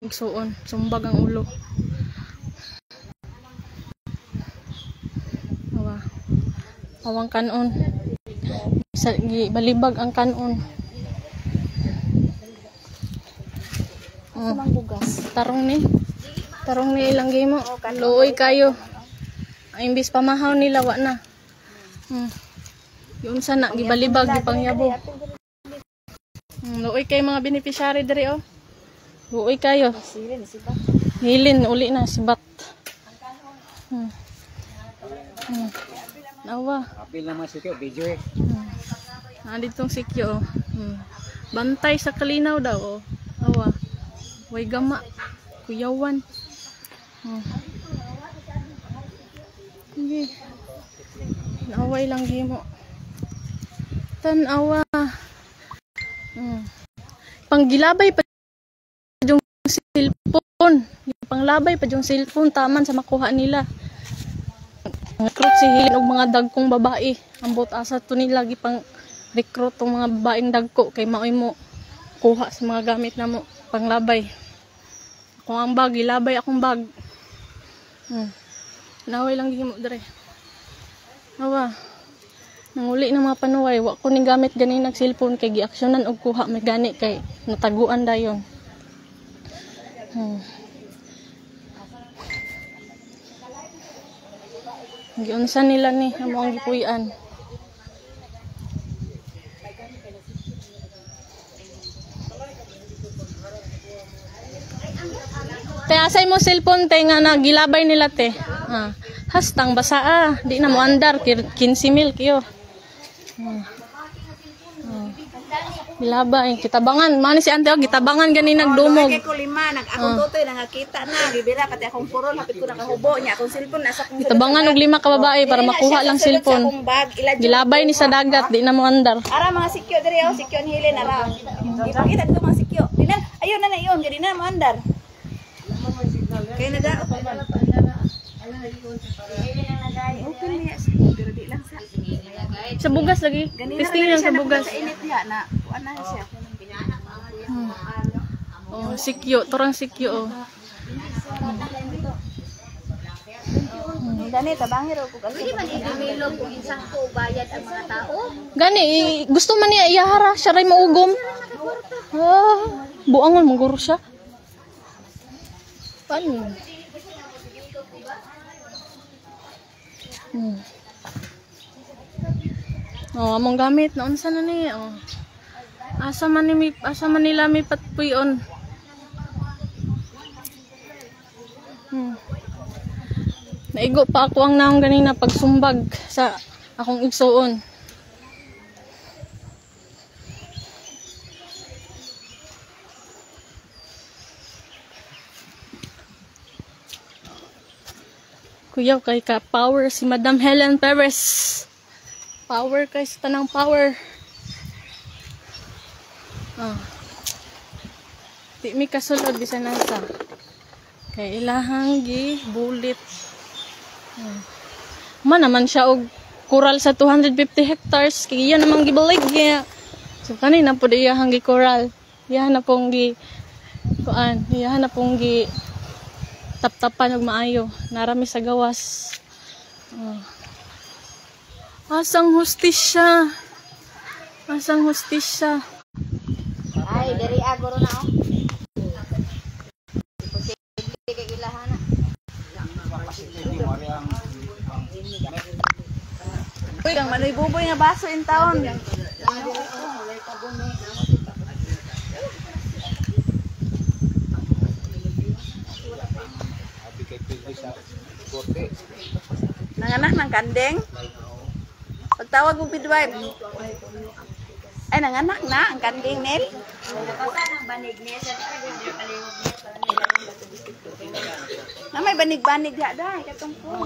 Igsuon, sumbag ang ulo. Awa. Awang kanon. Balibag ang kanon. Samang bugas. Tarong ni ilang mo. Luoy kayo. Ang imbis pamahaw nila wa na. Yun sana gibalibag gipangyabo. Luoy kay mga beneficiary diri oh. Luoy kayo. Hilin uli na sibat. Nawa. Apil naman sikyo video eh. Ditong sikyo oh. Bantay sa kalinaw daw oh. Awa. Way gama. Kuyawan. Okay. Naway lang gimo. Tanawa. Panggilabay pa yung cellphone. Panglabay pa yung cellphone taman sa makuha nila. Recruit si Hilin og mga dagkong babae. Ambot asa to nila gipang recruit tong mga babaeng dagko kay maoy mo kuha sa mga gamit namo panglabay. Kung ang bag ilabay akong bag. Naway lang gimo dire. Nawa. Nanguli ng mga panuway, wa ko ning gamit gani nag cellphone kay giaksyonan og kuha may gani kay nataguan dayon. Giunsa nila ni amo ang gipuy-an. Te asay mo cellphone te nga nagilabay nila te. Hastang basa di na mo andar 15,000 kiyo. Bilabay kitabangan man si ante gitabangan gani nagdumog. Kay ko lima akong tutoy nakakita na bibira pati akong purol hapit ko nakahubo nya akong cellphone nasa akong gitabangan og 5 ka babae para makuha lang cellphone. Gilabay ni sa dagat di na mo andar. Ara mga sikyo diri oh sikyo ni Helen ara. Ipakita ko mga sikyo. Dinan ayon na iyon gadi na mo andar. Kay naga sa bugas lagi. Testing lang sa bugas. Oh, sikyo, torang sikyo oh. Gani tabangir og gali. Pwede man i-develop kung insang ko bayad ang mga tao. Gani gusto man niya iyahara siya ray maugom. Buangon maguro siya. Paano? Among gamit na unsa na ni asa man nila mi patpuyon. Naigo pa ako ang naong ganina pagsumbag sa akong igsuon. Kuyaw kay ka power si Madam Helen Perez. Power kay sa tanang power. Di mi kasulod bisan nasa. Kay ilahang gi bulit. Man naman siya og coral sa 250 hectares kay iya namang gibalig niya. So kanina pud iyahang gi coral. Iya na pong gi iya na pong gi tap-tapan og maayo. Narami sa gawas. Asang hustisya. Asang hustisya. Ay, dari agoro na oh. Kay ilahan na. Uy, kang manoy buboy nga baso in taon. Nanganak ng kandeng. Pagtawag mo midwife. Ay, nanganak na ang kandeng Nel. Na may banig-banig diha dai katong po.